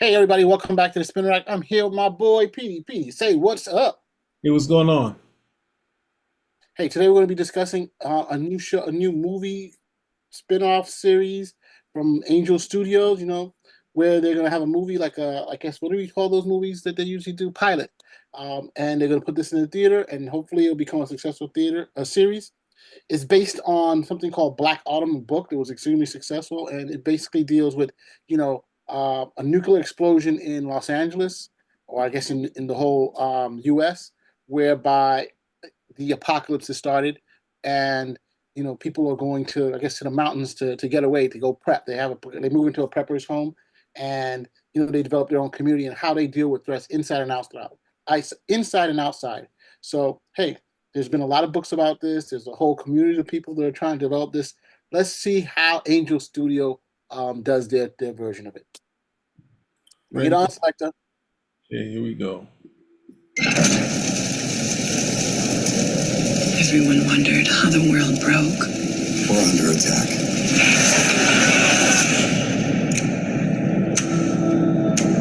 Hey everybody, welcome back to the Spin Rack. I'm here with my boy Petey. Petey, say what's up. Hey, what's going on? Hey, today we're going to be discussing a new show, a new movie spin-off series from Angel Studios. Where they're going to have a movie like I guess, what do we call those movies that they usually do? Pilot. And they're going to put this in the theater, and hopefully it'll become a successful a series. It's based on something called Black Autumn, a book that was extremely successful, and it basically deals with, a nuclear explosion in Los Angeles, or I guess in the whole U.S., whereby the apocalypse has started, and people are going to, I guess, to the mountains to get away, to go prep. They move into a prepper's home, and they develop their own community and how they deal with threats inside and outside, inside and outside. So hey, there's been a lot of books about this. There's a whole community of people that are trying to develop this. Let's see how Angel Studio does their version of it. Bring it Ready? on, Selector. Okay, here we go. Everyone wondered how the world broke. We're under attack.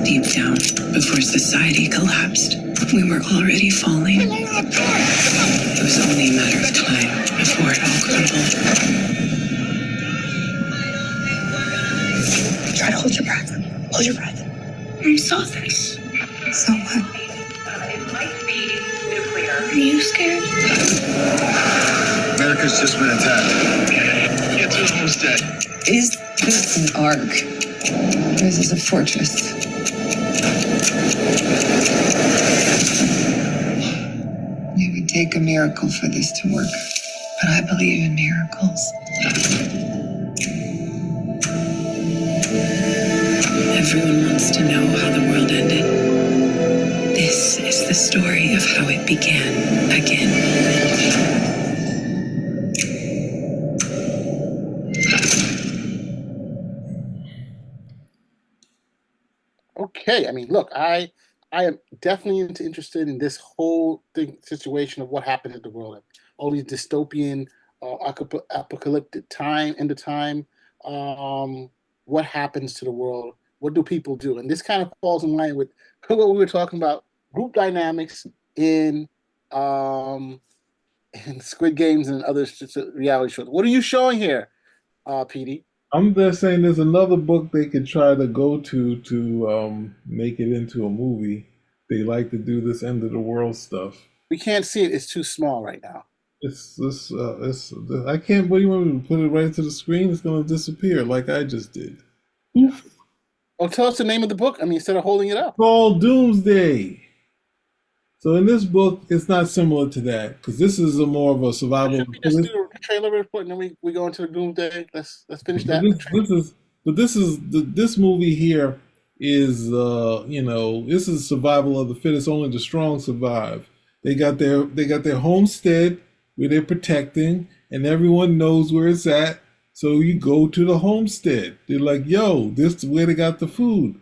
Deep down, before society collapsed, we were already falling. It was only a matter of time before it all crumbled. Try to hold your breath. Hold your breath. I saw this. So what? It might be nuclear. Are you scared? America's just been attacked. Get to the Homestead. Is this an ark? Or is this a fortress? It would take a miracle for this to work. But I believe in miracles. Everyone wants to know how the world ended. This is the story of how it began again. Okay, I mean, look, I am definitely interested in this whole situation of what happened in the world, all these dystopian, apocalyptic time, end of time. What happens to the world? What do people do? And this kind of falls in line with what we were talking about: group dynamics in um, in Squid Games and other reality shows. What are you showing here, PD? I'm just saying there's another book they could try to go to make it into a movie. They like to do this end of the world stuff. We can't see it; it's too small right now. It's this. It's. I can't. What do you want me to put it right into the screen? It's gonna disappear like I just did. Oof. Oh, tell us the name of the book. I mean, instead of holding it up. Called Doomsday. So in this book, it's not similar to that because this is a more of a survival. Should we just do the trailer report and then we go into the doomsday? Let's finish But that. this movie here is this is survival of the fittest. Only the strong survive. They got their homestead where they're protecting, and everyone knows where it's at. So you go to the homestead. They're like, yo, this is where they got the food.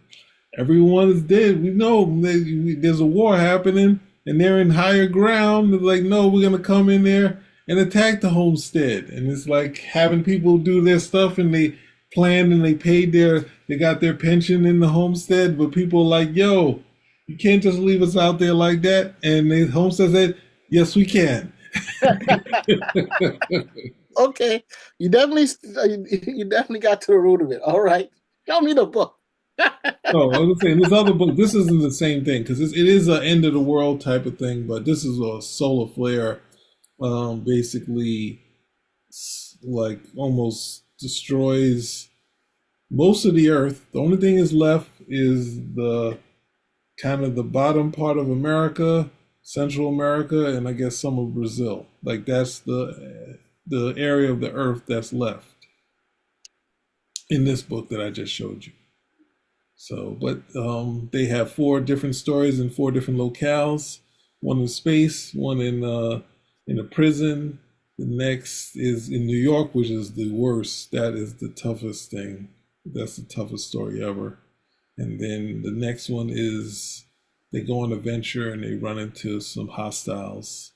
Everyone is dead. We know there's a war happening, and they're in higher ground. They're like, no, we're gonna come in there and attack the homestead. And it's like having people do their stuff, and they planned and they got their pension in the homestead. But people are like, yo, you can't just leave us out there like that. And the homestead said, yes, we can. Okay, you definitely got to the root of it. All right, show me the book. No, I was saying this other book. This isn't the same thing because it is an end of the world type of thing, but this is a solar flare, basically, like almost destroys most of the Earth. The only thing is left is the kind of the bottom part of America, Central America, and I guess some of Brazil. Like that's the area of the Earth that's left in this book that I just showed you. So, but they have four different stories in four different locales. One in space, one in a prison. The next is in New York, which is the worst. That is the toughest thing. That's the toughest story ever. And then the next one is they go on a venture and they run into some hostiles.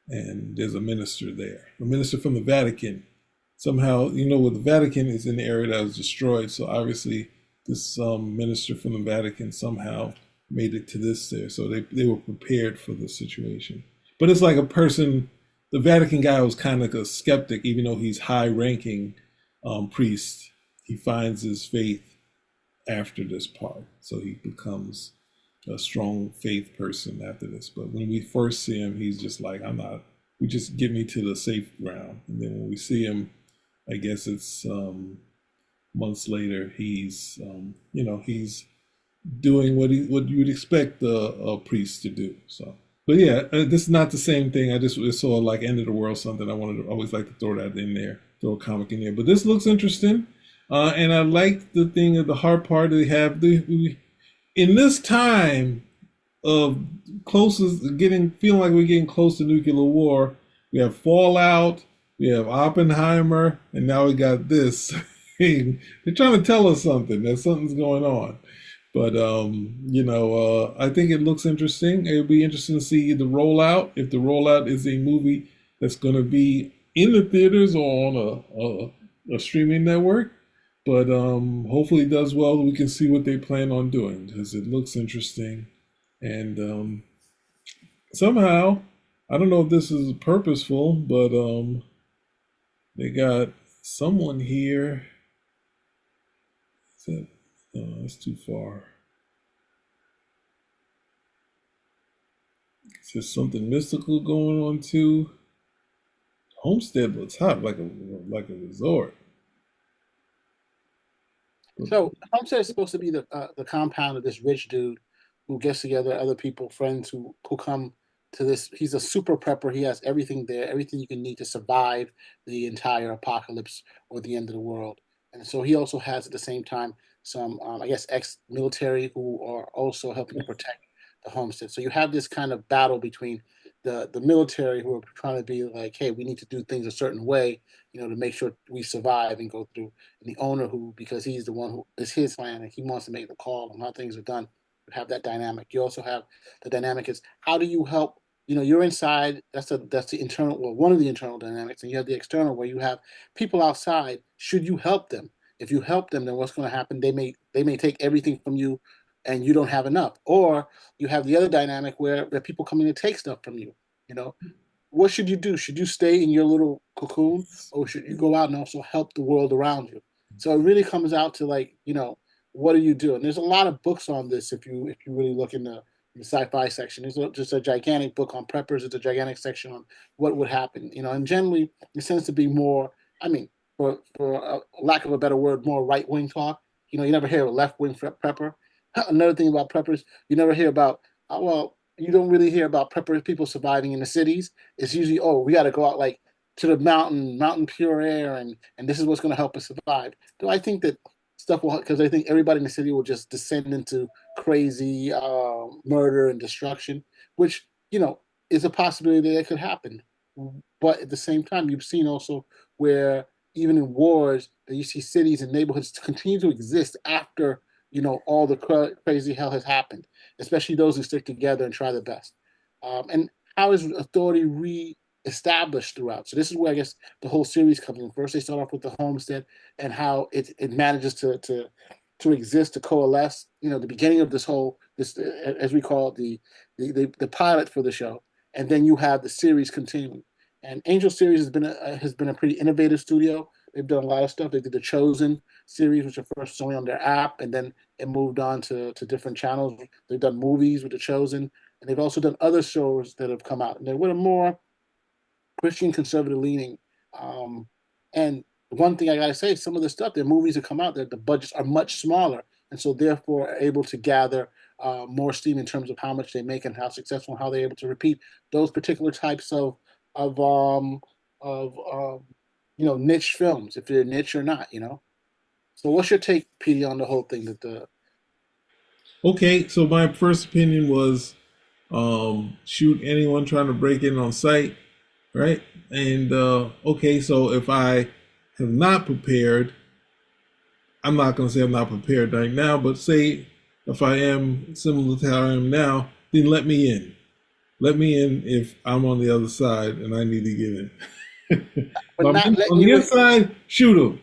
And there's a minister there, a minister from the Vatican. Somehow, the Vatican is in the area that was destroyed. So obviously this minister from the Vatican somehow made it to this there, so they were prepared for the situation. But it's like a person. The Vatican guy was kind of like a skeptic, even though he's high-ranking priest. He finds his faith after this part, so he becomes a strong faith person after this. But when we first see him, he's just like, I'm not. We just get me to the safe ground, and then when we see him, I guess it's months later. He's doing what you would expect a priest to do. So, but yeah, this is not the same thing. I just saw like end of the world something. I wanted to always like to throw that in there, throw a comic in there. But this looks interesting, and I like the thing of the hard part they have. In this time of closest getting feeling like we're getting close to nuclear war. We have Fallout, we have Oppenheimer, and now we got this. They're trying to tell us something that something's going on. But I think it looks interesting. It'll be interesting to see the rollout. If the rollout is a movie that's going to be in the theaters or on a streaming network. But hopefully it does well. We can see what they plan on doing because it looks interesting. And somehow, I don't know if this is purposeful, but they got someone here. Is that, no, that's too far. Is there something mystical going on too? Homestead looks hot, like a resort. So Homestead is supposed to be the compound of this rich dude who gets together other people, friends who come to this. He's a super prepper. He has everything there, everything you can need to survive the entire apocalypse or the end of the world. And so he also has at the same time some, I guess, ex-military who are also helping to protect the homestead. So you have this kind of battle between the military who are trying to be like, hey, we need to do things a certain way, to make sure we survive and go through. And the owner who, because he's the one who is his land and he wants to make the call on how things are done, you have that dynamic. You also have the dynamic is how do you help? You're inside. That's the internal, well, one of the internal dynamics, and you have the external where you have people outside. Should you help them? If you help them, then what's going to happen? They may take everything from you, and you don't have enough. Or you have the other dynamic where people come in to take stuff from you. You know, what should you do? Should you stay in your little cocoon, or should you go out and also help the world around you? So it really comes out to like, what do you do? And there's a lot of books on this if you really look in the sci-fi section. There's just a gigantic book on preppers. There's a gigantic section on what would happen. And generally it tends to be more. I mean, for lack of a better word, more right wing talk. You never hear a left wing prepper. Another thing about preppers, you never hear about. You don't really hear about prepper people surviving in the cities. It's usually, oh, we got to go out like to the mountain pure air, and this is what's going to help us survive. Do I think that stuff will? Because I think everybody in the city will just descend into crazy murder and destruction, which is a possibility that could happen. But at the same time, you've seen also where even in wars, that you see cities and neighborhoods continue to exist after all the crazy hell has happened, especially those who stick together and try their best. And how is authority re-established throughout? So this is where I guess the whole series comes in. First, they start off with the homestead and how it manages to exist, to coalesce. The beginning of this as we call it the pilot for the show, and then you have the series continuing. And Angel Series has been a pretty innovative studio. They've done a lot of stuff. They did the Chosen series, which at first was only on their app, and then it moved on to different channels. They've done movies with the Chosen, and they've also done other shows that have come out. And they're with a more Christian conservative leaning. And one thing I gotta say, some of the stuff, their movies that come out, the budgets are much smaller, and so therefore are able to gather more steam in terms of how much they make and how successful and how they're able to repeat those particular types of niche films, if they're niche or not. So what's your take, PD, on the whole thing that the Okay, so my first opinion was shoot anyone trying to break in on site, right? And okay, so if I have not prepared, I'm not going to say I'm not prepared right now, but say if I am similar to how I am now, then let me in. Let me in if I'm on the other side and I need to get in. If but I'm not letting on the you in? inside, shoot him.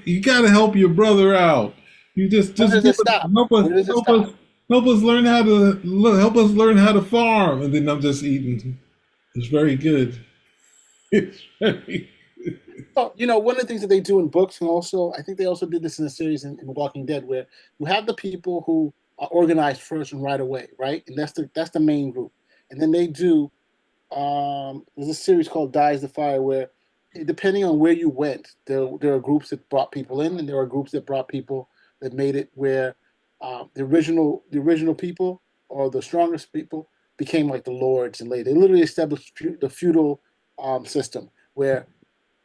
You got to help your brother out. You just When does give it us stop? help us Where does it help stop? us help us learn how to help us learn how to farm, and then I'm just eating. It's very good. It's very Well, one of the things that they do in books, and also I think they also did this in a series in Walking Dead, where you have the people who are organized first and right away, right? And that's the main group. And then they do there's a series called Dies the Fire where depending on where you went, there are groups that brought people in, and there are groups that brought people that made it where the original people or the strongest people became like the lords and later they literally established the feudal system where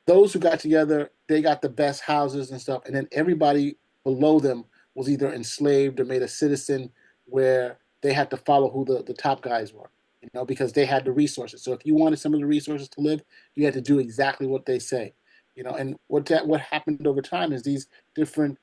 those who got together, they got the best houses and stuff, and then everybody below them was either enslaved or made a citizen where they had to follow who the top guys were, because they had the resources. So if you wanted some of the resources to live, you had to do exactly what they say, and what happened over time is these different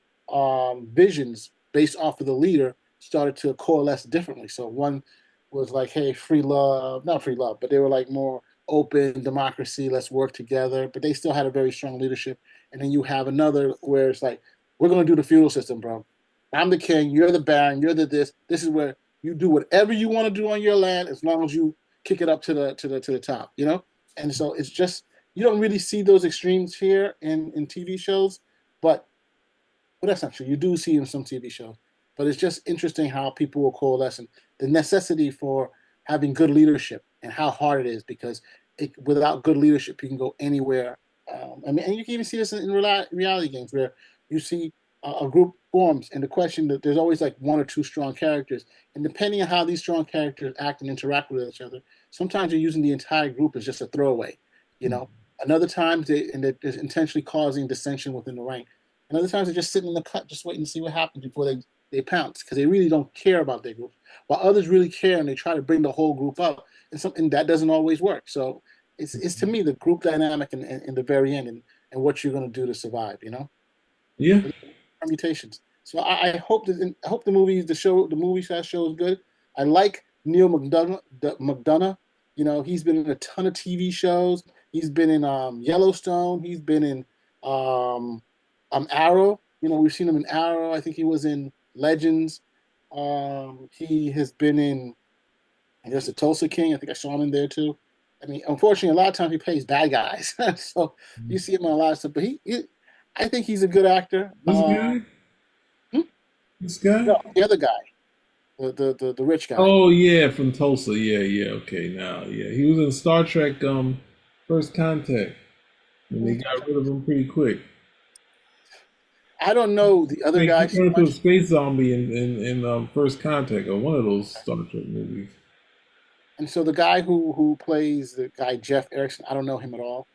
visions based off of the leader started to coalesce differently. So one was like, hey, free love, not free love, but they were like more open democracy, let's work together, but they still had a very strong leadership. And then you have another where it's like, we're going to do the feudal system, bro. I'm the king, you're the baron, you're the this is where you do whatever you want to do on your land as long as you kick it up to the top. And so it's just, you don't really see those extremes here in TV shows, but well, that's not true. You do see in some TV shows, but it's just interesting how people will coalesce and the necessity for having good leadership and how hard it is because without good leadership, you can go anywhere. And you can even see this in reality games where you see a group forms, and the question that there's always like one or two strong characters, and depending on how these strong characters act and interact with each other, sometimes you're using the entire group as just a throwaway. You know, another time they're intentionally causing dissension within the rank. And other times they're just sitting in the cut, just waiting to see what happens before they pounce because they really don't care about their group. While others really care and they try to bring the whole group up, and something that doesn't always work. So it's to me the group dynamic in the very end and what you're going to do to survive. yeah. Permutations. So I hope I hope the movie show is good. I like Neil McDonough. He's been in a ton of TV shows. He's been in Yellowstone. He's been in um, Arrow. We've seen him in Arrow. I think he was in Legends. He has been in, I guess, the Tulsa King. I think I saw him in there too. I mean, unfortunately, a lot of times he plays bad guys, so you see him in a lot of stuff. But I think he's a good actor. This guy, Hmm? this guy. No, the other guy, the rich guy. Oh yeah, from Tulsa. Yeah, yeah. Okay, now yeah, he was in Star Trek First Contact, and they got rid of him pretty quick. I don't know the other He guy so turned into a much, space zombie in First Contact or one of those Star Trek movies. and so the guy who plays the guy Jeff Erickson, I don't know him at all.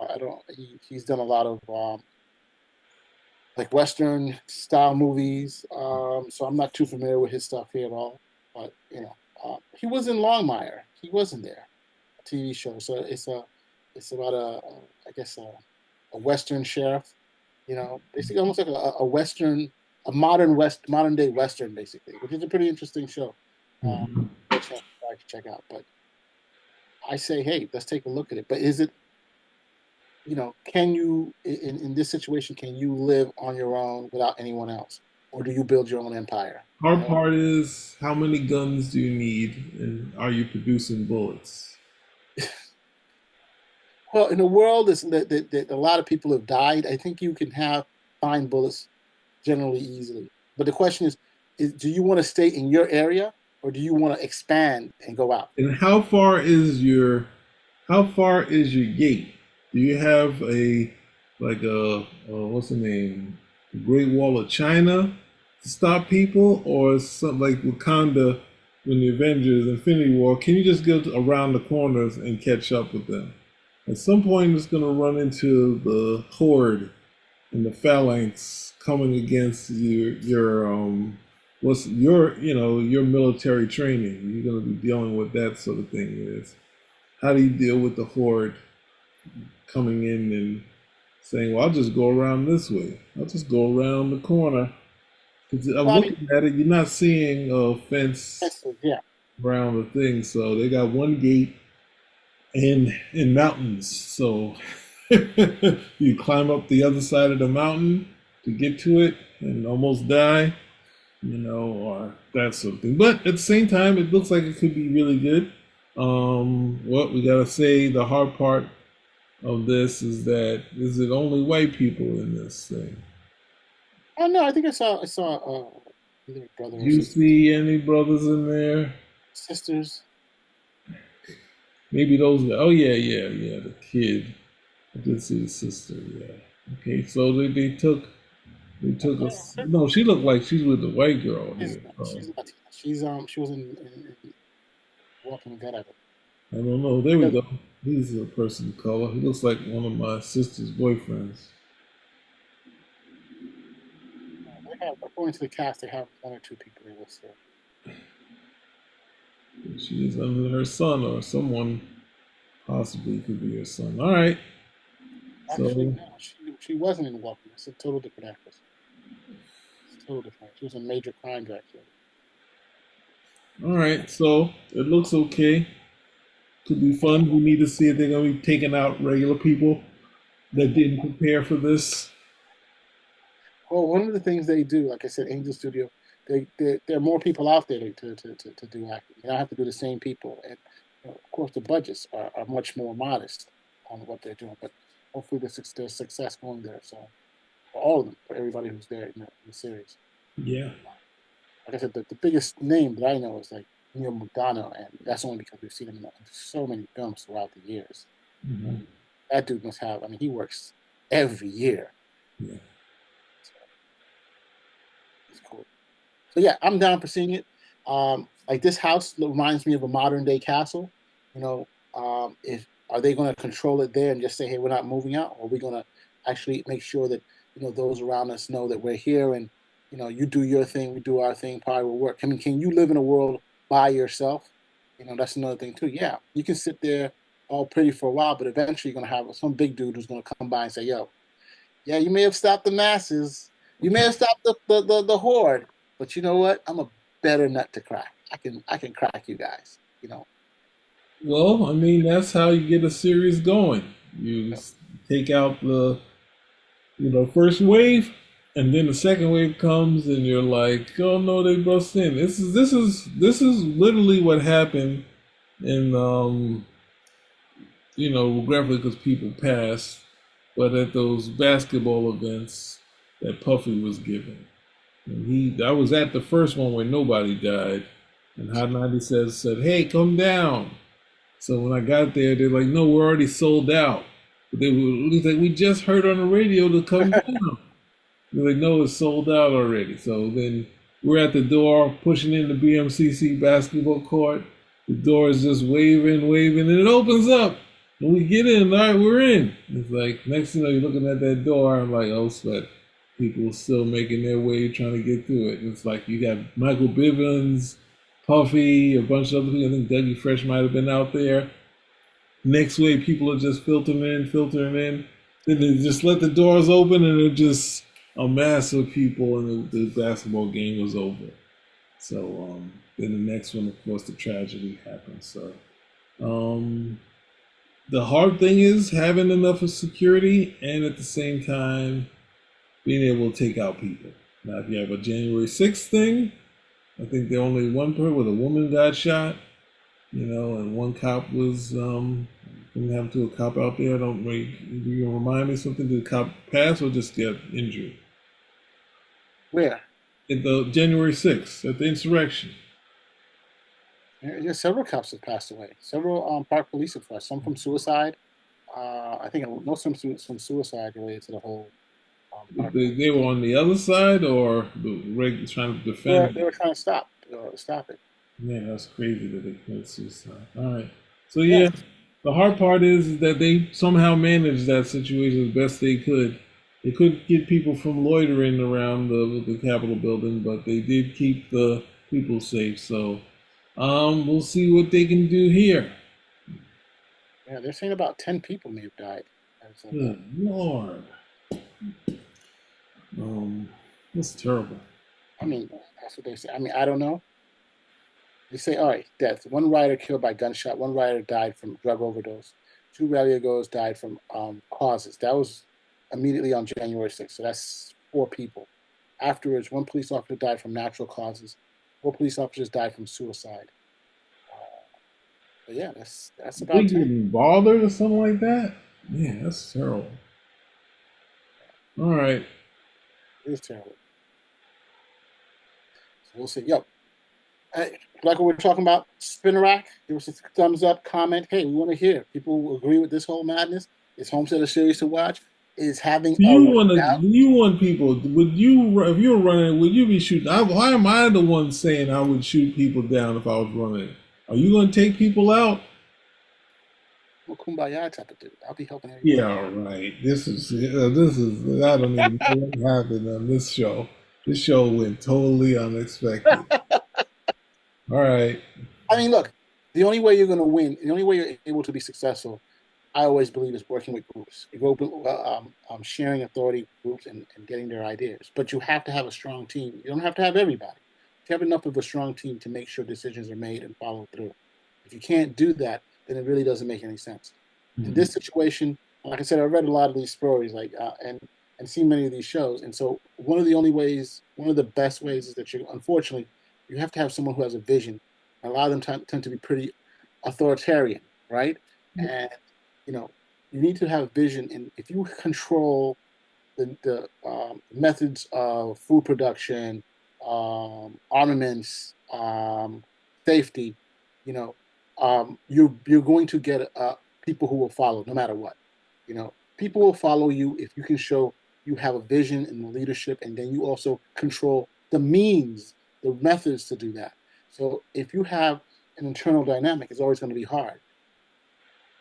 I don't. He's done a lot of like Western style movies, so I'm not too familiar with his stuff here at all. But he was in Longmire. He was in there, a TV show. So it's about I guess a Western sheriff. Basically almost like a Western, a modern day Western, basically, which is a pretty interesting show. Mhm. Check out. But I say, hey, let's take a look at it. But is it, can you in this situation, can you live on your own without anyone else, or do you build your own empire? Hard part is how many guns do you need, and are you producing bullets? Well, in a world that a lot of people have died, I think you can find bullets generally easily. But the question is do you want to stay in your area or do you want to expand and go out? And how far is your gate? Do you have a like what's the name? Great Wall of China to stop people, or something like Wakanda when the Avengers Infinity War? Can you just go around the corners and catch up with them? At some point, it's going to run into the horde and the phalanx coming against what's your military training. You're going to be dealing with that sort of thing. Is how do you deal with the horde coming in and saying, "Well, I'll just go around this way. I'll just go around the corner." 'Cause I'm Well, I mean, looking at it, you're not seeing a fence yeah. around the thing, so they got one gate in mountains. So you climb up the other side of the mountain, to get to it and almost die, or that sort of thing. But at the same time, it looks like it could be really good. What we gotta say, the hard part of this is it only white people in this thing? Oh no, I think I saw either brother Do or you sister. see any brothers in there? Sisters. Maybe those. Oh yeah, yeah, yeah. The kid. I did see the sister. Yeah. Okay, so they took us. No, she looked like she's with the white girl She's here. So she's Latina. She was in Walking Dead. I believe. I don't know. There we Yeah, go. He's a person of color. He looks like one of my sister's boyfriends. they have, according to the cast, they have one or two people they listed. She is under her son or someone possibly could be her son. All right. Actually, So no, she wasn't in Walking. It's a total different actress. It's total different. She was a major crime director. all right. So it looks okay. Could be fun. We need to see if they're gonna be taking out regular people that didn't prepare for this. Well, one of the things they do, like I said, Angel Studio, there are more people out there to do acting. You don't have to do the same people, and of course the budgets are much more modest on what they're doing. But hopefully there's success going there. So for all of them, for everybody who's there in the series. Yeah. Like I said, the biggest name that I know is like Neil McDonough, and that's only because we've seen him in so many films throughout the years. Mhm. That dude must have. I mean, he works every year. Yeah. So it's cool. So yeah, I'm down for seeing it. Like this house reminds me of a modern day castle. You know, if are they going to control it there and just say, "Hey, we're not moving out," or are we going to actually make sure that those around us know that we're here and you do your thing, we do our thing, probably will work. I mean, can you live in a world by yourself? That's another thing too. Yeah, you can sit there all pretty for a while, but eventually you're going to have some big dude who's going to come by and say, "Yo, yeah, you may have stopped the masses. You may have stopped the horde, but you know what? I'm a better nut to crack. I can crack you guys. Well, I mean, that's how you get a series going. You take out the, first wave, and then the second wave comes, and you're like, oh no, they bust in. This is literally what happened in, regretfully because people passed, but at those basketball events that Puffy was giving. And I was at the first one where nobody died, and Hot 90 said, "Hey, come down." So when I got there, they're like, "No, we're already sold out." But they were like, "We just heard on the radio to come down." They're like, "No, it's sold out already." So then we're at the door, pushing in the BMCC basketball court. The door is just waving, waving, and it opens up. And we get in. All right, we're in. It's like next thing you know, you're looking at that door. I'm like, oh, sweat. People still making their way, trying to get through it. It's like you got Michael Bivins, Puffy, a bunch of other people. I think Dougie Fresh might have been out there. Next wave, people are just filtering in, filtering in. Then they just let the doors open, and it just a mass of people, and the basketball game was over. So then the next one, of course, the tragedy happened. So the hard thing is having enough of security, and at the same time being able to take out people. Now, if you have a January 6th thing, I think the only one person with a woman got shot, and one cop was didn't have to a cop out there. I don't really, do you remind me something? Did the cop pass or just get injured? Where? At the January 6th, at the insurrection. There's several cops have passed away. Several park police have passed. Some from suicide. I think most of them from suicide related to the whole park. They were on the other side or the trying to They defend. were trying to stop it. Man, that's crazy that they committed suicide. All right. So Yeah, yeah, the hard part is that they somehow managed that situation as best they could. They couldn't get people from loitering around the Capitol building, but they did keep the people safe. So we'll see what they can do here. yeah. They're saying about 10 people may have died. Good Lord. That's terrible. I mean, that's what they say. I mean, I don't know. They say, all right, death. One rider killed by gunshot. One rider died from drug overdose. Two rally goers died from causes. That was immediately on January 6th. So that's 4 people. Afterwards, 1 police officer died from natural causes. 4 police officers died from suicide. But yeah, that's They about 10. getting bothered or something like that. Man, that's terrible. All right. It is terrible. So we'll see. Yo, like what we're talking about, Spinnerack, give us a thumbs up, comment. Hey, we want to hear. People agree with this whole madness. Is Homestead a series to watch? Is having Do a you want to? redoubt? Do you want people? Would you, if you were running, would you be shooting? Why am I the one saying I would shoot people down if I was running? Are you going to take people out? I'm a kumbaya type of dude. I'll be helping everybody. Yeah, right. This is. I don't even know what happened on this show. This show went totally unexpected. All right. I mean, look, the only way you're going to win, the only way you're able to be successful, I always believe, is working with groups, sharing authority with groups and getting their ideas. But you have to have a strong team. You don't have to have everybody. You have enough of a strong team to make sure decisions are made and followed through. If you can't do that, then it really doesn't make any sense. In Mhm. this situation, like I said, I read a lot of these stories, and seen many of these shows. And so one of the best ways is that unfortunately, you have to have someone who has a vision. A lot of them tend to be pretty authoritarian, right? And you know, you need to have vision. And if you control the methods of food production, armaments, safety, you know, you're going to get people who will follow no matter what. People will follow you if you can show you have a vision and the leadership, and then you also control the means, the methods to do that. So if you have an internal dynamic, it's always going to be hard.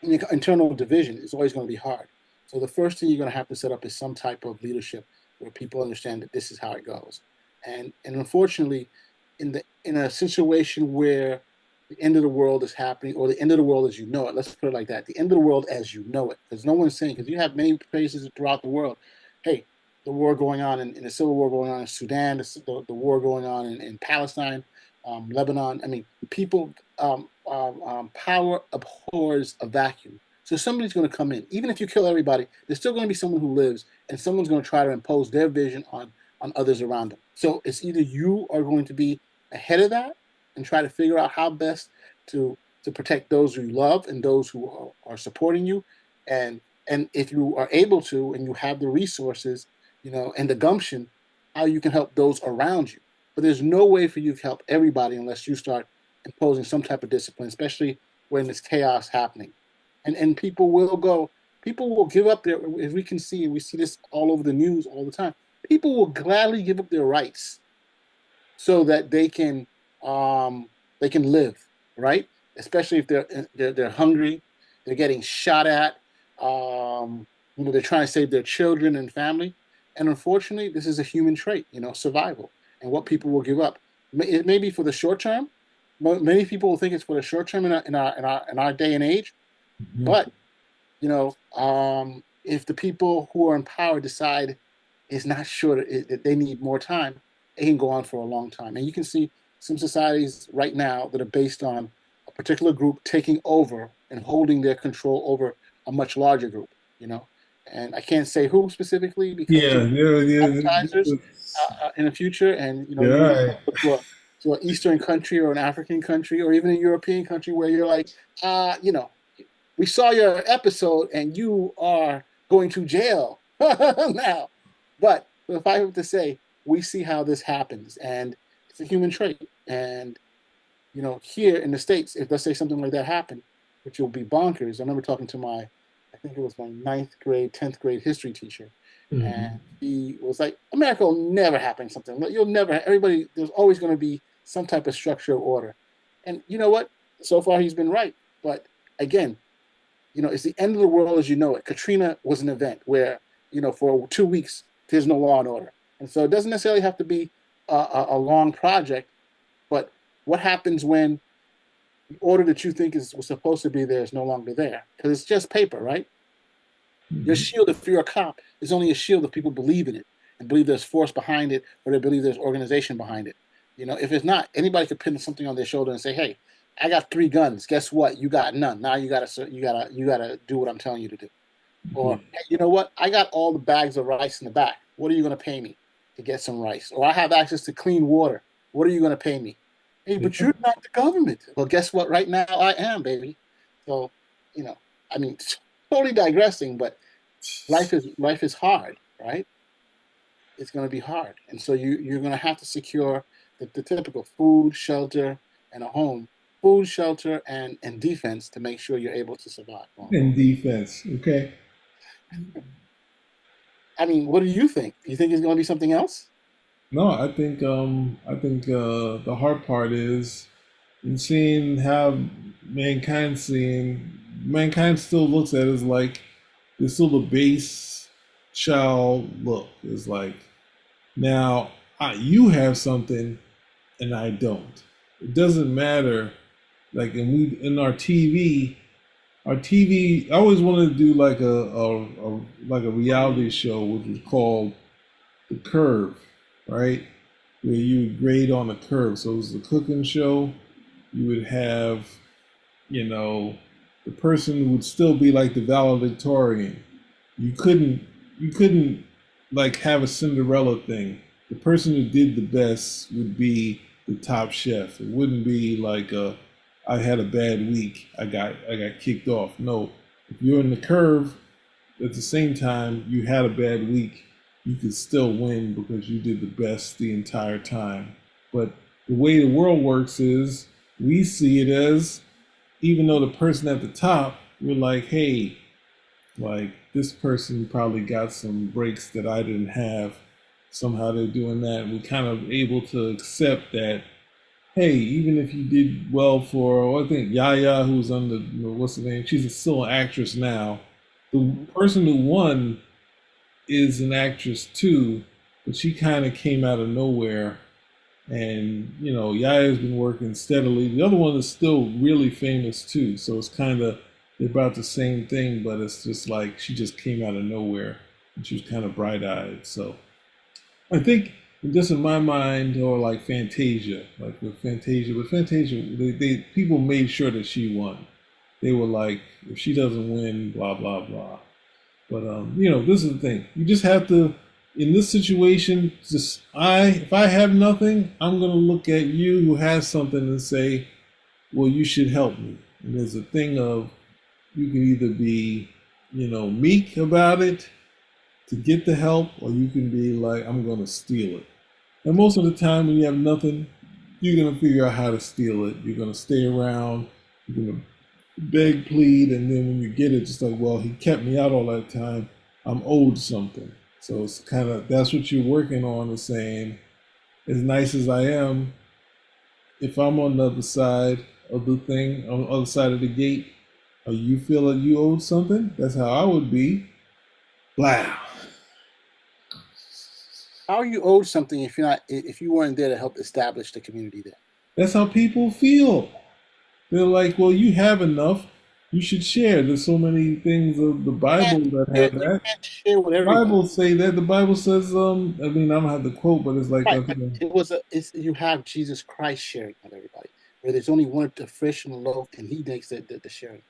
Internal division is always going to be hard. So the first thing you're going to have to set up is some type of leadership where people understand that this is how it goes. And unfortunately, in a situation where the end of the world is happening, or the end of the world as you know it, let's put it like that, the end of the world as you know it, because no one's saying, because you have many places throughout the world, hey, the war going on in the civil war going on in Sudan, the war going on in Palestine, Lebanon. I mean, people, power abhors a vacuum. So somebody's going to come in. Even if you kill everybody, there's still going to be someone who lives, and someone's going to try to impose their vision on others around them. So it's either you are going to be ahead of that and try to figure out how best to protect those who you love and those who are supporting you, and if you are able to and you have the resources, and the gumption, how you can help those around you. But there's no way for you to help everybody unless you start imposing some type of discipline, especially when there's chaos happening. And people will give up their, as we can see, and we see this all over the news all the time. People will gladly give up their rights so that they can live, right? Especially if they're hungry, they're getting shot at, they're trying to save their children and family. And unfortunately, this is a human trait, survival, and what people will give up. It may be for the short term. Many people will think it's for the short term in our day and age, Mhm. but if the people who are in power decide it's not sure that they need more time, it can go on for a long time. And you can see some societies right now that are based on a particular group taking over and holding their control over a much larger group. And I can't say who specifically because Yeah, yeah, advertisers yeah. in the future, and You're you may right. go to an Eastern country or an African country or even a European country where you're like, uh, you know, we saw your episode and you are going to jail now. But if I have to say, we see how this happens, and it's a human trait. And here in the States, if let's say something like that happened, which will be bonkers. I remember talking to I think it was my ninth grade, 10th grade history teacher, and Mhm. he was like, America will never happen something. You'll never, everybody, there's always going to be some type of structure or order. And you know what? So far, he's been right. But again, it's the end of the world as you know it. Katrina was an event where, for 2 weeks, there's no law and order. And so it doesn't necessarily have to be a long project, but what happens when the order that you think was supposed to be there is no longer there? Because it's just paper, right? Your Mhm. shield, if you're a cop, is only a shield if people believe in it and believe there's force behind it, or they believe there's organization behind it. If it's not, anybody could pin something on their shoulder and say, "Hey, I got 3 guns. Guess what? You got none. Now you gotta do what I'm telling you to do." Or, hey, you know what? I got all the bags of rice in the back. What are you going to pay me? to get some rice, or I have access to clean water. What are you going to pay me? Hey, but Yeah. you're not the government. Well, guess what? Right now, I am, baby. So, you know, I mean, totally digressing, but life is hard, right? It's going to be hard, and so you're going to have to secure the typical food, shelter, and a home. Food, shelter, and defense to make sure you're able to survive going In forward. defense, okay. I mean, what do you think? Do you think it's going to be something else? No, I think the hard part is in seeing how mankind still looks at it as like there's still the base child look. It's like now you have something and I don't. It doesn't matter. Like in our TV. I always wanted to do like a reality show, which was called The Curve, right? Where you would grade on the curve. So it was a cooking show. You would have, you know, the person would still be like the valedictorian. You couldn't you couldn't like have a Cinderella thing. The person who did the best would be the top chef. It wouldn't be like I had a bad week. I got kicked off. No, if you're in the curve, at the same time you had a bad week, you could still win because you did the best the entire time. But the way the world works is we see it as even though the person at the top, we're like, hey, like this person probably got some breaks that I didn't have. Somehow they're doing that. And we kind of able to accept that, hey, even if you did well for, well, I think Yaya, who's on the, what's the name? She's still an actress now. The person who won is an actress too, but she kind of came out of nowhere. And, Yaya's been working steadily. The other one is still really famous too. So it's kind of, they're about the same thing, but it's just like she just came out of nowhere and she was kind of bright eyed. So I think just in my mind, or like Fantasia, with Fantasia, they people made sure that she won. They were like, if she doesn't win, blah blah blah. But this is the thing. You just have to, in this situation, just if I have nothing, I'm gonna look at you who has something and say, well, you should help me. And there's a thing of you can either be, meek about it to get the help, or you can be like, I'm gonna steal it. And most of the time, when you have nothing, you're gonna figure out how to steal it. You're gonna stay around. You're gonna beg, plead, and then when you get it, just like, well, he kept me out all that time. I'm owed something. So it's kind of that's what you're working on is saying, as nice as I am, if I'm on the other side of the thing, on the other side of the gate, or you feel that you owed something, that's how I would be. Blah. How are you owed something if you weren't there to help establish the community there? That's how people feel. They're like, well, you have enough. You should share. There's so many things of the Bible that have You that. can't share with everybody. Bible say that. The Bible says, I mean, I don't have the quote, but it's like, Right, but you have Jesus Christ sharing with everybody. Where there's only one the fish and the loaf, and he makes the sharing.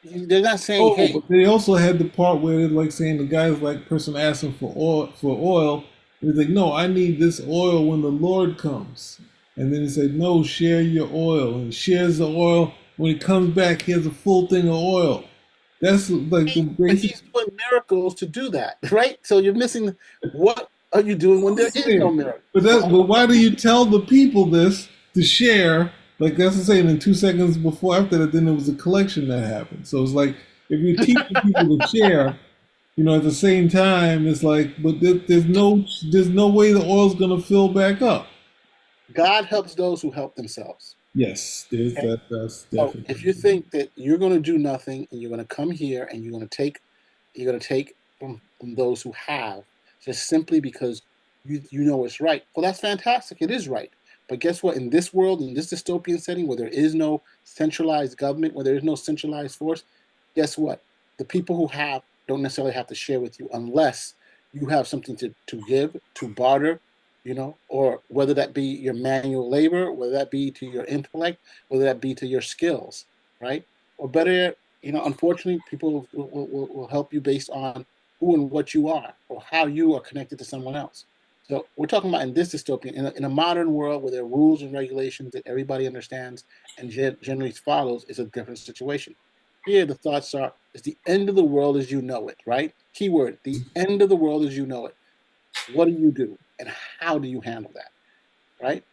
They're not saying, oh, "Hey, but they also had the part where they're like saying the guy's like person asking for oil. And he's like, no, I need this oil when the Lord comes. And then he said, no, share your oil. And he shares the oil. When he comes back, he has a full thing of oil. That's like the but basic. he's doing miracles to do that, right?" So you're missing. What are you doing when there is no miracle? But why do you tell the people this to share? Like that's the saying. In 2 seconds before after that, then there was a collection that happened. So it's like if you're teaching people to share, at the same time, it's like, but there's no way the oil's gonna fill back up. God helps those who help themselves. Yes, there's Okay? that. That's So if you definitely. think that you're going to do nothing and you're going to come here and you're going to take from those who have just simply because you know it's right. Well, that's fantastic. It is right. But guess what? In this world, in this dystopian setting where there is no centralized government, where there is no centralized force, guess what? The people who have don't necessarily have to share with you unless you have something to give, to barter, or whether that be your manual labor, whether that be to your intellect, whether that be to your skills, right? Or better, unfortunately, people will help you based on who and what you are or how you are connected to someone else. So we're talking about in this dystopian, in a modern world where there are rules and regulations that everybody understands and generally follows, is a different situation. Here, the thoughts are: is the end of the world as you know it, right? Keyword: the end of the world as you know it. What do you do, and how do you handle that, right?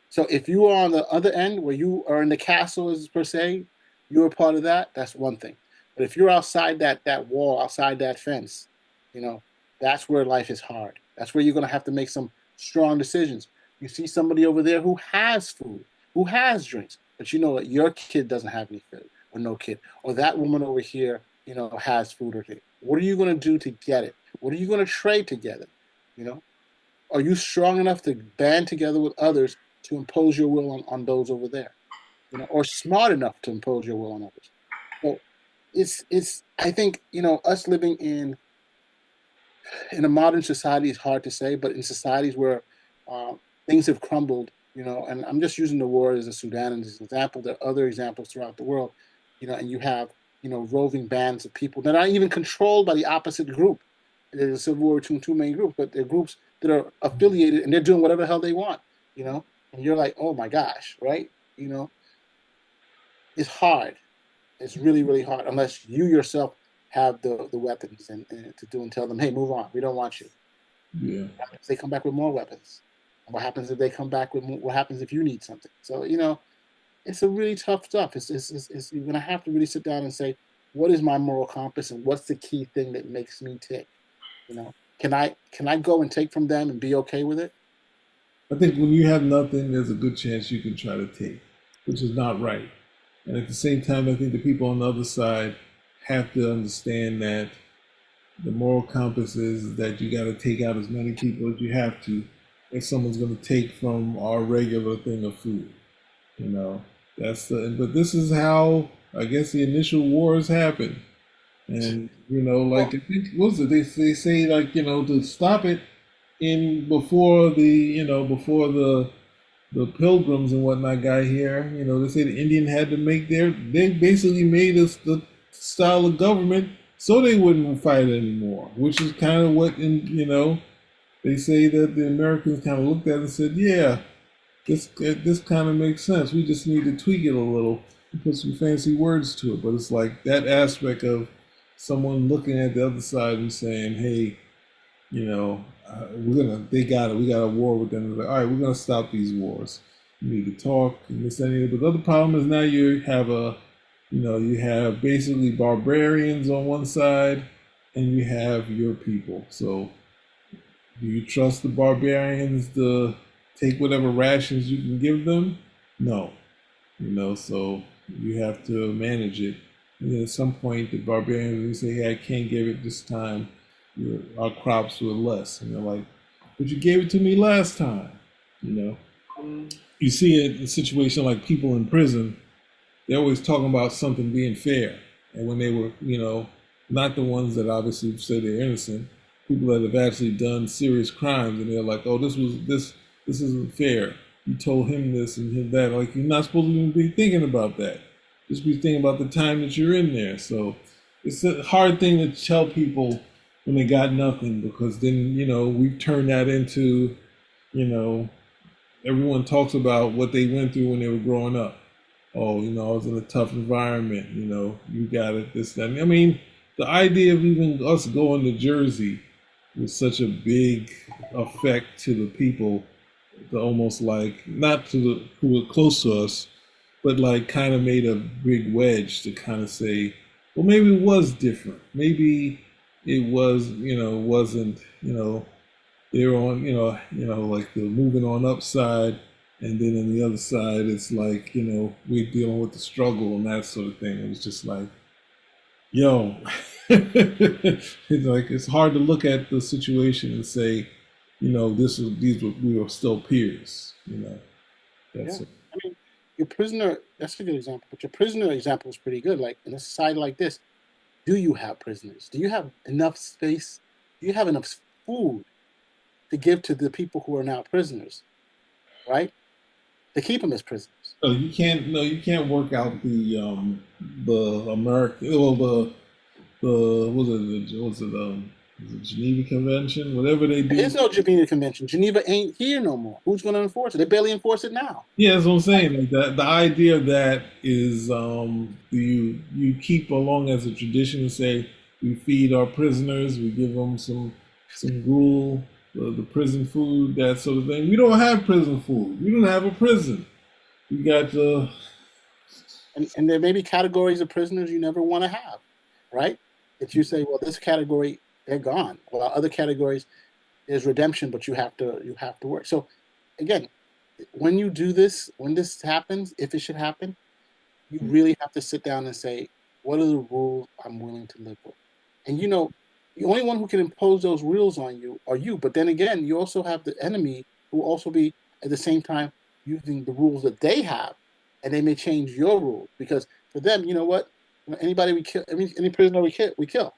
So if you are on the other end where you are in the castle, as per se, you're a part of that. That's one thing. But if you're outside that wall, outside that fence, you know, that's where life is hard. That's where you're going to have to make some strong decisions. You see somebody over there who has food, who has drinks, but you know that your kid doesn't have any food, or no kid, or that woman over here, has food or drink. What are you going to do to get it? What are you going to trade together? You know, are you strong enough to band together with others to impose your will on those over there? Or smart enough to impose your will on others? So it's I think, us living in a modern society is hard to say, but in societies where things have crumbled, and I'm just using the war as a Sudan as an example. There are other examples throughout the world, and you have roving bands of people that are even controlled by the opposite group. There's a civil war between two main groups, but they're groups that are affiliated and they're doing whatever the hell they want, and you're like, oh my gosh, right? You know, it's hard. It's really, really hard unless you yourself have the weapons and to do and tell them, hey, move on. We don't want you. Yeah. What happens if they come back with more weapons? And what happens if they come back with more, what happens if you need something? So, it's a really tough stuff. It's you're gonna have to really sit down and say, what is my moral compass and what's the key thing that makes me tick? Can I go and take from them and be okay with it? I think when you have nothing, there's a good chance you can try to take, which is not right. And at the same time, I think the people on the other side have to understand that the moral compass is that you got to take out as many people as you have to if someone's going to take from our regular thing of food. You know, but this is how I guess the initial wars happen. And, like, Well, I think, what was it? They say, like, to stop it in before before the pilgrims and whatnot got here. They say the Indian had to they basically made us the style of government so they wouldn't fight anymore, which is kind of what, they say that the Americans kind of looked at it and said, yeah, this kind of makes sense. We just need to tweak it a little and put some fancy words to it. But it's like that aspect of someone looking at the other side and saying, hey, they got it. We got a war with them. Like, all right, we're gonna stop these wars. You need to talk and this and that. But the other problem is now you have basically barbarians on one side, and you have your people. So, do you trust the barbarians to take whatever rations you can give them? No. So you have to manage it. And then at some point, the barbarians will say, "Hey, I can't give it this time. Our crops were less." And they're like, "But you gave it to me last time." You know, you see it in a situation like people in prison. They're always talking about something being fair, and when they were, not the ones that obviously say they're innocent, people that have actually done serious crimes, and they're like, "Oh, this isn't fair. You told him this and him that." Like, you're not supposed to even be thinking about that. Just be thinking about the time that you're in there. So it's a hard thing to tell people when they got nothing, because then, we've turned that into, you know, everyone talks about what they went through when they were growing up. Oh, I was in a tough environment. You got it, this, that. I mean, the idea of even us going to Jersey was such a big effect to the people, to almost like, not to the who were close to us, but like kind of made a big wedge to kind of say, well, maybe it was different. Maybe it was, wasn't, they were on, like the moving on upside, and then on the other side, it's like, we're dealing with the struggle and that sort of thing. It was just like, yo, it's like it's hard to look at the situation and say, we were still peers. yeah. That's it. I mean, your prisoner, that's a good example, but your prisoner example is pretty good. Like in a society like this, do you have prisoners? Do you have enough space? Do you have enough food to give to the people who are now prisoners, right? To keep them as prisoners. So you can't, no, you can't work out the American, well, the was it the Geneva Convention, whatever they There is do. no Geneva Convention. Geneva ain't here no more. Who's going to enforce it? They barely enforce it now. Yeah, that's what I'm saying. Like that, the idea of that is you keep along as a tradition and say we feed our prisoners, we give them some gruel, the prison food, that sort of thing. We don't have prison food. We don't have a prison. We got And there may be categories of prisoners you never want to have, right? That you say, well, this category, they're gone. Well, other categories, there's redemption, but you have to work. So again, when you do this, when this happens, if it should happen, you really have to sit down and say, what are the rules I'm willing to live with? And the only one who can impose those rules on you are you. But then again, you also have the enemy who will also be at the same time using the rules that they have, and they may change your rules because for them, you know what? Anybody we kill, any prisoner we kill.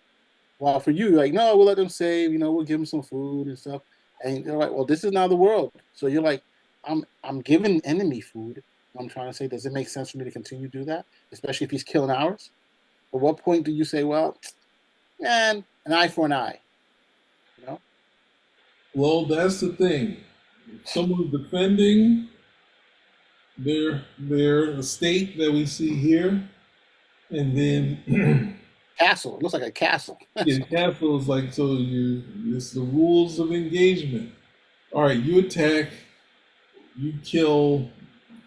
While for you, you're like, no, we'll let them save. We'll give them some food and stuff. And they're like, well, this is now the world. So you're like, I'm giving enemy food. I'm trying to say, does it make sense for me to continue to do that, especially if he's killing ours? At what point do you say, well, man, an eye for an eye? You know, well, that's the thing. If someone's defending their estate that we see here, and then castle. It looks like a castle. yeah, capital is like so you. It's the rules of engagement. All right, you attack, you kill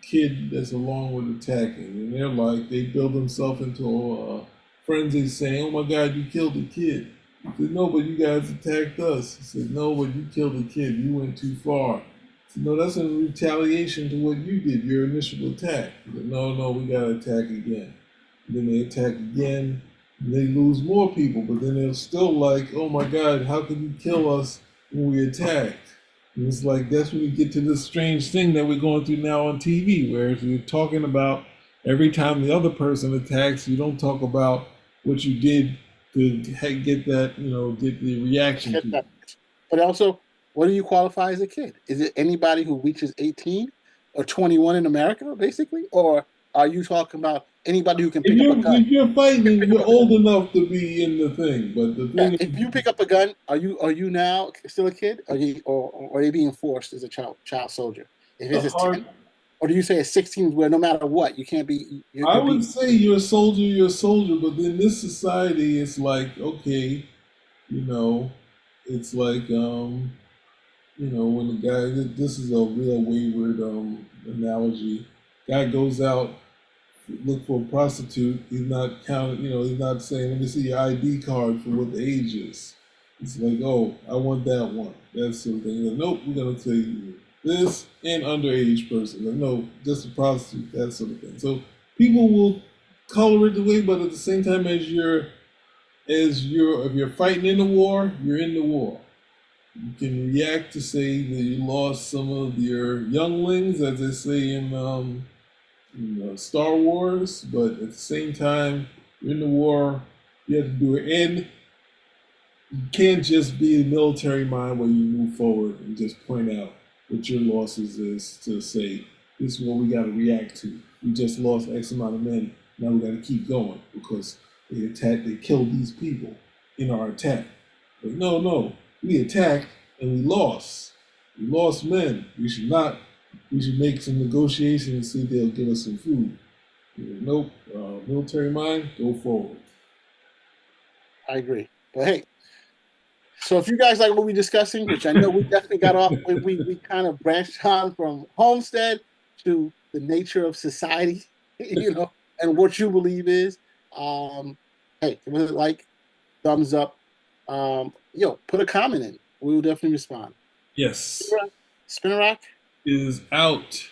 kid that's along with attacking, and they're like they build themselves into a frenzy, saying, "Oh my God, you killed a kid." He said, "No, but you guys attacked us." He said, "No, but you killed a kid. You went too far." He said, "No, that's in retaliation to what you did, your initial attack." He said, "No, no, we gotta attack again." And then they attack again. And they lose more people, but then they're still like, "Oh my God, how could you kill us when we attacked?" And it's like that's when you get to this strange thing that we're going through now on TV, where you're talking about every time the other person attacks, you don't talk about what you did to get that, get the reaction to it. But also, what do you qualify as a kid? Is it anybody who reaches 18 or 21 in America, basically? Or are you talking about anybody who can If pick up a you're gun? if you're fighting, you're old enough to be in the thing. But the Yeah, thing if you pick up a gun, are you now still a kid? Or are you being forced as a child soldier? If the it's a hard 10, or do you say a 16 where no matter what you can't be I you're would being say you're a soldier, but in this society, it's like okay, you know, it's like when the guy, this is a real wayward analogy. Guy goes out look for a prostitute. He's not counting. He's not saying, "Let me see your ID card for what the age is." It's like, "Oh, I want that one." That sort of thing. He's like, "Nope, we're gonna tell you this and underage person." Like, no, just a prostitute. That sort of thing. So people will color it the way, but at the same time, if you're fighting in the war, you're in the war. You can react to say that you lost some of your younglings, as they say in Star Wars, but at the same time, you're in the war, you have to do it. And you can't just be a military mind where you move forward and just point out what your losses is to say, this is what we got to react to. We just lost X amount of men. Now we got to keep going because they killed these people in our attack. But no, no, we attacked and we lost. We lost men. We should make some negotiations and see if they'll give us some food. Nope. Military mind, go forward. I agree. But hey, so if you guys like what we're discussing, which I know we definitely got off, we kind of branched on from Homestead to the nature of society, and what you believe is. Um, hey, give it a like, thumbs up. Put a comment in. We will definitely respond. Yes. Spinner Rock. Is out.